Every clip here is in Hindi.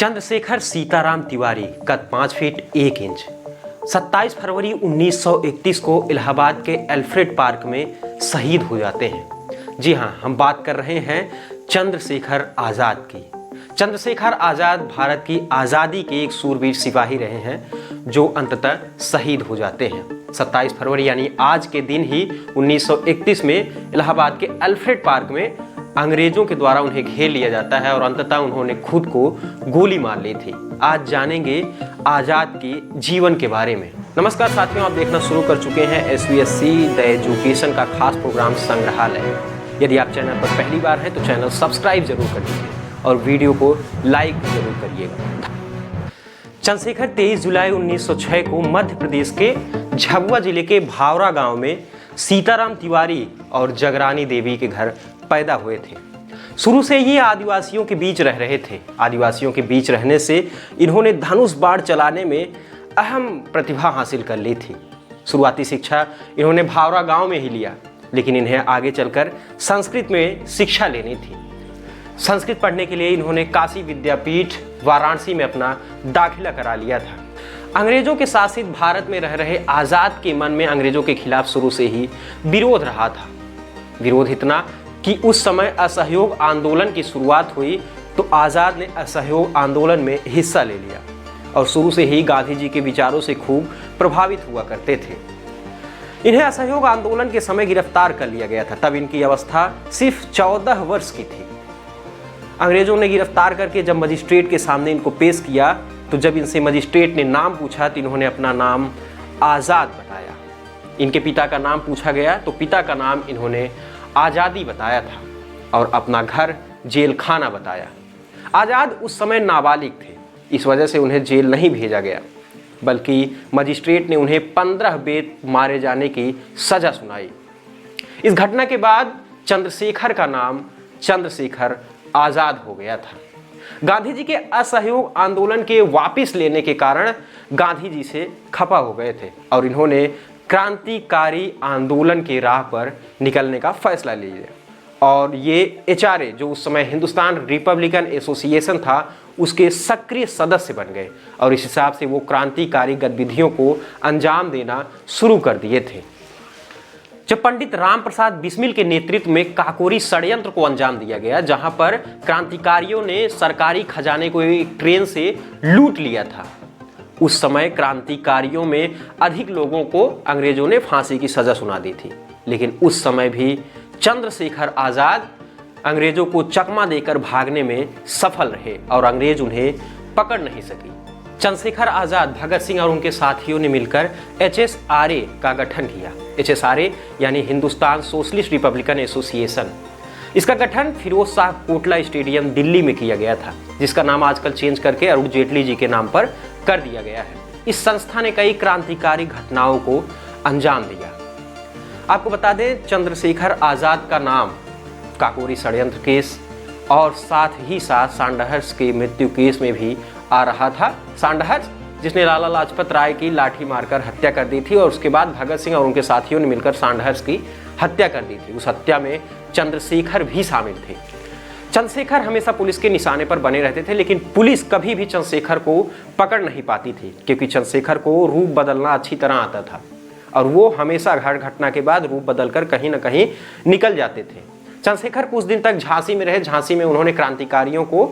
चंद्रशेखर सीताराम तिवारी, कद 5 फीट 1 इंच, 27 फरवरी 1931 को इलाहाबाद के एल्फ्रेड पार्क में शहीद हो जाते हैं। जी हाँ, हम बात कर रहे हैं चंद्रशेखर आज़ाद की। चंद्रशेखर आज़ाद भारत की आज़ादी के एक सूरवीर सिपाही रहे हैं जो अंततः शहीद हो जाते हैं। 27 फरवरी यानी आज के दिन ही 1931 में इलाहाबाद के एल्फ्रेड पार्क में अंग्रेजों के द्वारा उन्हें घेर लिया जाता है और अंततः उन्होंने खुद को गोली मार ली थी। आज जानेंगे आज़ाद के जीवन के बारे में। नमस्कार साथियों, आप देखना शुरू कर चुके हैं SVSC द एजुकेशन का खास प्रोग्राम संग्रहालय। यदि आप चैनल पर पहली बार हैं तो चैनल सब्सक्राइब जरूर कर लीजिए और वीडियो को लाइक जरूर करिएगा। चंद्रशेखर 23 जुलाई 1906 को मध्य प्रदेश के झाबुआ जिले के भावरा गांव में सीताराम तिवारी और जगरानी देवी के घर पैदा हुए थे। शुरू से ही आदिवासियों के बीच रह रहे थे। आदिवासियों के बीच रहने से इन्होंने धनुष बाण चलाने में अहम प्रतिभा हासिल कर ली थी। शुरुआती शिक्षा इन्होंने भावरा गांव में ही लिया, लेकिन इन्हें आगे चलकर संस्कृत में शिक्षा लेनी थी। संस्कृत पढ़ने के लिए इन्होंने काशी विद्यापीठ वाराणसी में अपना दाखिला करा लिया था। अंग्रेजों के शासित भारत में रह रहे आज़ाद के मन में अंग्रेजों के खिलाफ शुरू से ही विरोध रहा था। विरोध इतना कि उस समय असहयोग आंदोलन की शुरुआत हुई तो आज़ाद ने असहयोग आंदोलन में हिस्सा ले लिया और शुरू से ही गांधी जी के विचारों से खूब प्रभावित हुआ करते थे। इन्हें असहयोग आंदोलन के समय गिरफ्तार कर लिया गया था। तब इनकी अवस्था सिर्फ 14 वर्ष की थी। अंग्रेजों ने गिरफ्तार करके जब मजिस्ट्रेट के सामने इनको पेश किया तो जब इनसे मजिस्ट्रेट ने नाम पूछा तो इन्होंने अपना नाम आज़ाद बताया। इनके पिता का नाम पूछा गया तो पिता का नाम इन्होंने आज़ादी बताया था और अपना घर जेल खाना बताया। आज़ाद उस समय नाबालिग थे, इस वजह से उन्हें जेल नहीं भेजा गया, बल्कि मजिस्ट्रेट ने उन्हें 15 बेत मारे जाने की सज़ा सुनाई। इस घटना के बाद चंद्रशेखर का नाम चंद्रशेखर आज़ाद हो गया था। गांधी जी के असहयोग आंदोलन के वापस लेने के कारण गांधी जी से खफा हो गए थे और इन्होंने क्रांतिकारी आंदोलन के राह पर निकलने का फैसला लिया और ये HRA जो उस समय हिंदुस्तान रिपब्लिकन एसोसिएशन था उसके सक्रिय सदस्य बन गए और इस हिसाब से वो क्रांतिकारी गतिविधियों को अंजाम देना शुरू कर दिए थे। जब पंडित राम प्रसाद बिस्मिल के नेतृत्व में काकोरी षड्यंत्र को अंजाम दिया गया, जहां पर क्रांतिकारियों ने सरकारी खजाने को एक ट्रेन से लूट लिया था, उस समय क्रांतिकारियों में अधिक लोगों को अंग्रेजों ने फांसी की सजा सुना दी थी। लेकिन उस समय भी चंद्रशेखर आज़ाद अंग्रेजों को चकमा देकर भागने में सफल रहे और अंग्रेज उन्हें पकड़ नहीं सकी। चंद्रशेखर आज़ाद, भगत सिंह और उनके साथियों ने मिलकर HSRA का गठन किया। HSRA यानी हिंदुस्तान सोशलिस्ट रिपब्लिकन एसोसिएशन। इसका गठन फिरोज शाह कोटला स्टेडियम दिल्ली में किया गया था, जिसका नाम आजकल चेंज करके अरुण जेटली जी के नाम पर कर दिया गया है। इस संस्था ने कई क्रांतिकारी घटनाओं को अंजाम दिया। आपको बता दें, चंद्रशेखर आज़ाद का नाम काकोरी षड्यंत्र केस और साथ ही साथ सांडहर्स के मृत्यु केस में भी आ रहा था। सांडहर्स जिसने लाला लाजपत राय की लाठी मारकर हत्या कर दी थी और उसके बाद भगत सिंह और उनके साथियों ने मिलकर सांडहर्स की हत्या कर दी थी। उस हत्या में चंद्रशेखर भी शामिल थे। चंद्रशेखर हमेशा पुलिस के निशाने पर बने रहते थे, लेकिन पुलिस कभी भी चंद्रशेखर को पकड़ नहीं पाती थी क्योंकि चंद्रशेखर को रूप बदलना अच्छी तरह आता था और वो हमेशा हर घटना के बाद रूप बदलकर कहीं ना कहीं निकल जाते थे। चंद्रशेखर कुछ दिन तक झांसी में रहे। झांसी में उन्होंने क्रांतिकारियों को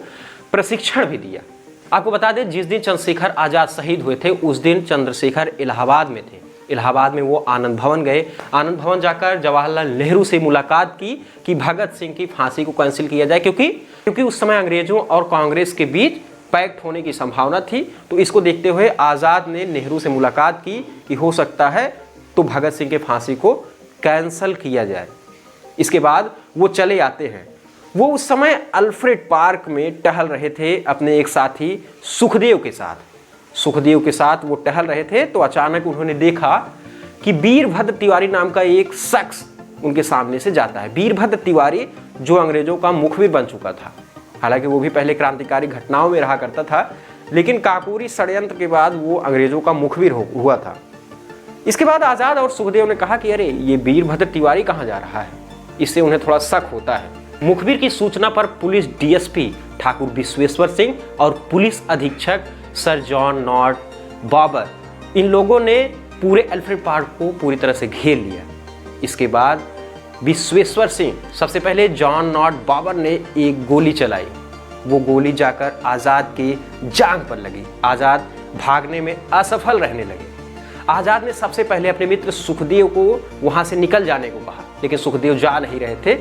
प्रशिक्षण भी दिया। आपको बता दें, जिस दिन चंद्रशेखर आज़ाद शहीद हुए थे उस दिन चंद्रशेखर इलाहाबाद में थे। इलाहाबाद में वो आनंद भवन गए। आनंद भवन जाकर जवाहरलाल नेहरू से मुलाकात की कि भगत सिंह की फांसी को कैंसिल किया जाए, क्योंकि उस समय अंग्रेजों और कांग्रेस के बीच पैक्ट होने की संभावना थी। तो इसको देखते हुए आज़ाद ने नेहरू से मुलाकात की कि हो सकता है तो भगत सिंह के फांसी को कैंसिल किया जाए। इसके बाद वो चले आते हैं। वो उस समय अल्फ्रेड पार्क में टहल रहे थे अपने एक साथी सुखदेव के साथ। सुखदेव के साथ वो टहल रहे थे तो अचानक उन्होंने देखा कि वीरभद्र तिवारी नाम का एक शख्स उनके सामने से जाता है। वीरभद्र तिवारी जो अंग्रेजों का मुखबिर बन चुका था। हालांकि वो भी पहले क्रांतिकारी घटनाओं में रहा करता था, लेकिन काकोरी षड्यंत्र के बाद वो अंग्रेजों का मुखबिर हुआ था। इसके बाद आज़ाद और सुखदेव ने कहा कि अरे ये वीरभद्र तिवारी कहाँ जा रहा है। इससे उन्हें थोड़ा शक होता है। मुखबिर की सूचना पर पुलिस डीएसपी ठाकुर विश्वेश्वर सिंह और पुलिस अधीक्षक सर जॉन नॉट बाबर, इन लोगों ने पूरे एल्फ्रेड पार्क को पूरी तरह से घेर लिया। इसके बाद विश्वेश्वर सिंह, सबसे पहले जॉन नॉट बाबर ने एक गोली चलाई। वो गोली जाकर आज़ाद के जांघ पर लगी। आज़ाद भागने में असफल रहने लगे। आज़ाद ने सबसे पहले अपने मित्र सुखदेव को वहां से निकल जाने को कहा, लेकिन सुखदेव जा नहीं रहे थे।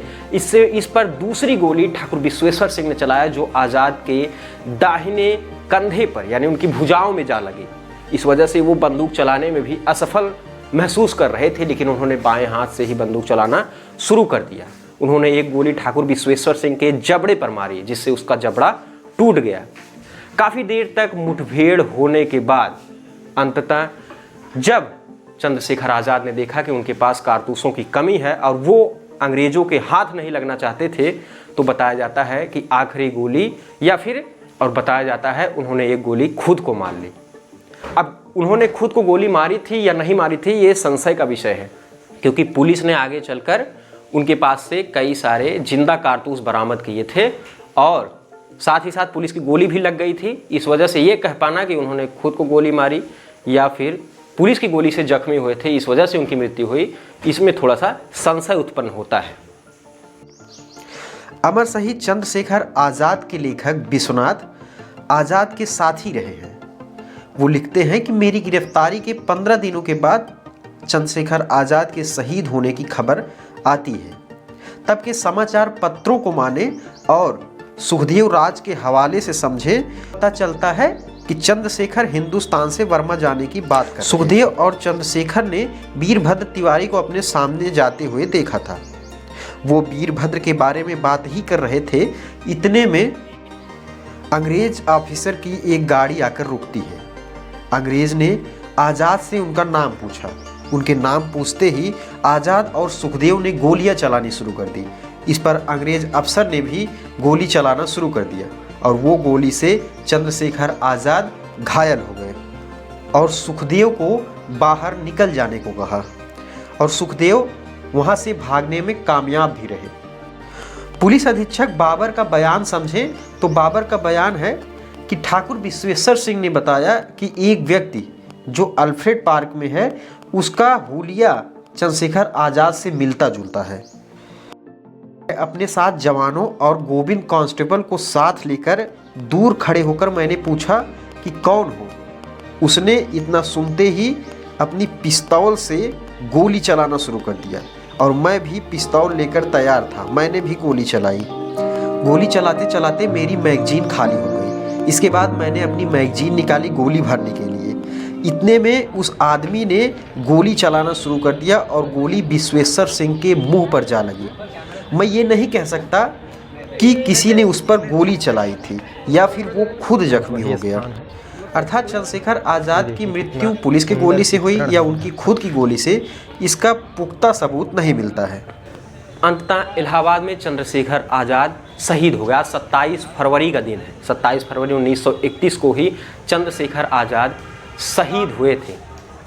इस पर दूसरी गोली ठाकुर विश्वेश्वर सिंह ने चलाया, जो आज़ाद के दाहिने कंधे पर यानी उनकी भुजाओं में जा लगी। इस वजह से वो बंदूक चलाने में भी असफल महसूस कर रहे थे, लेकिन उन्होंने बाएं हाथ से ही बंदूक चलाना शुरू कर दिया। उन्होंने एक गोली ठाकुर विश्वेश्वर सिंह के जबड़े पर मारी, जिससे उसका जबड़ा टूट गया। काफ़ी देर तक मुठभेड़ होने के बाद अंततः जब चंद्रशेखर आज़ाद ने देखा कि उनके पास कारतूसों की कमी है और वो अंग्रेज़ों के हाथ नहीं लगना चाहते थे, तो बताया जाता है कि आखिरी गोली बताया जाता है उन्होंने एक गोली खुद को मार ली। अब उन्होंने खुद को गोली मारी थी या नहीं मारी थी, ये संशय का विषय है, क्योंकि पुलिस ने आगे चलकर उनके पास से कई सारे जिंदा कारतूस बरामद किए थे और साथ ही साथ पुलिस की गोली भी लग गई थी। इस वजह से ये कह पाना कि उन्होंने खुद को गोली मारी या फिर पुलिस की गोली से जख्मी हुए थे, इस वजह से उनकी मृत्यु हुई, इसमें थोड़ा सा संशय उत्पन्न होता है। अमर शहीद चंद्रशेखर आज़ाद के लेखक विश्वनाथ आज़ाद के साथी रहे हैं। वो लिखते हैं कि मेरी गिरफ्तारी के 15 दिनों के बाद चंद्रशेखर आज़ाद के शहीद होने की खबर आती है। तब के समाचार पत्रों को माने और सुखदेव राज के हवाले से समझे, पता चलता है कि चंद्रशेखर हिंदुस्तान से वर्मा जाने की बात कर। सुखदेव और चंद्रशेखर ने वीरभद्र तिवारी को अपने सामने जाते हुए देखा था। वो वीरभद्र के बारे में बात ही कर रहे थे, इतने में अंग्रेज ऑफिसर की एक गाड़ी आकर रुकती है। अंग्रेज ने आज़ाद से उनका नाम पूछा। उनके नाम पूछते ही आज़ाद और सुखदेव ने गोलियां चलानी शुरू कर दी। इस पर अंग्रेज अफसर ने भी गोली चलाना शुरू कर दिया और वो गोली से चंद्रशेखर आज़ाद घायल हो गए और सुखदेव को बाहर निकल जाने को कहा और सुखदेव वहां से भागने में कामयाब भी रहे। पुलिस अधीक्षक बाबर का बयान समझे तो बाबर का बयान है कि ठाकुर विश्वेश्वर सिंह ने बताया कि एक व्यक्ति जो अल्फ्रेड पार्क में है उसका हुलिया चंद्रशेखर आज़ाद से मिलता जुलता है। अपने साथ जवानों और गोविंद कांस्टेबल को साथ लेकर दूर खड़े होकर मैंने पूछा कि कौन हो। उसने इतना सुनते ही अपनी पिस्तौल से गोली चलाना शुरू कर दिया और मैं भी पिस्तौल लेकर तैयार था। मैंने भी गोली चलाई। गोली चलाते चलाते मेरी मैगजीन खाली हो गई। इसके बाद मैंने अपनी मैगजीन निकाली गोली भरने के लिए। इतने में उस आदमी ने गोली चलाना शुरू कर दिया और गोली विश्वेश्वर सिंह के मुंह पर जा लगी। मैं ये नहीं कह सकता कि किसी ने उस पर गोली चलाई थी या फिर वो खुद जख्मी हो गया। अर्थात चंद्रशेखर आज़ाद की मृत्यु पुलिस की गोली से हुई या उनकी खुद की गोली से, इसका पुख्ता सबूत नहीं मिलता है। अंततः इलाहाबाद में चंद्रशेखर आज़ाद शहीद हो गया। 27 फरवरी का दिन है। 27 फरवरी 1931 को ही चंद्रशेखर आज़ाद शहीद हुए थे।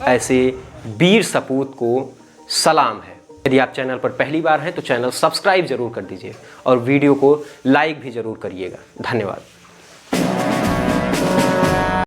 ऐसे वीर सपूत को सलाम है। यदि आप चैनल पर पहली बार हैं तो चैनल सब्सक्राइब जरूर कर दीजिए और वीडियो को लाइक भी जरूर करिएगा। धन्यवाद।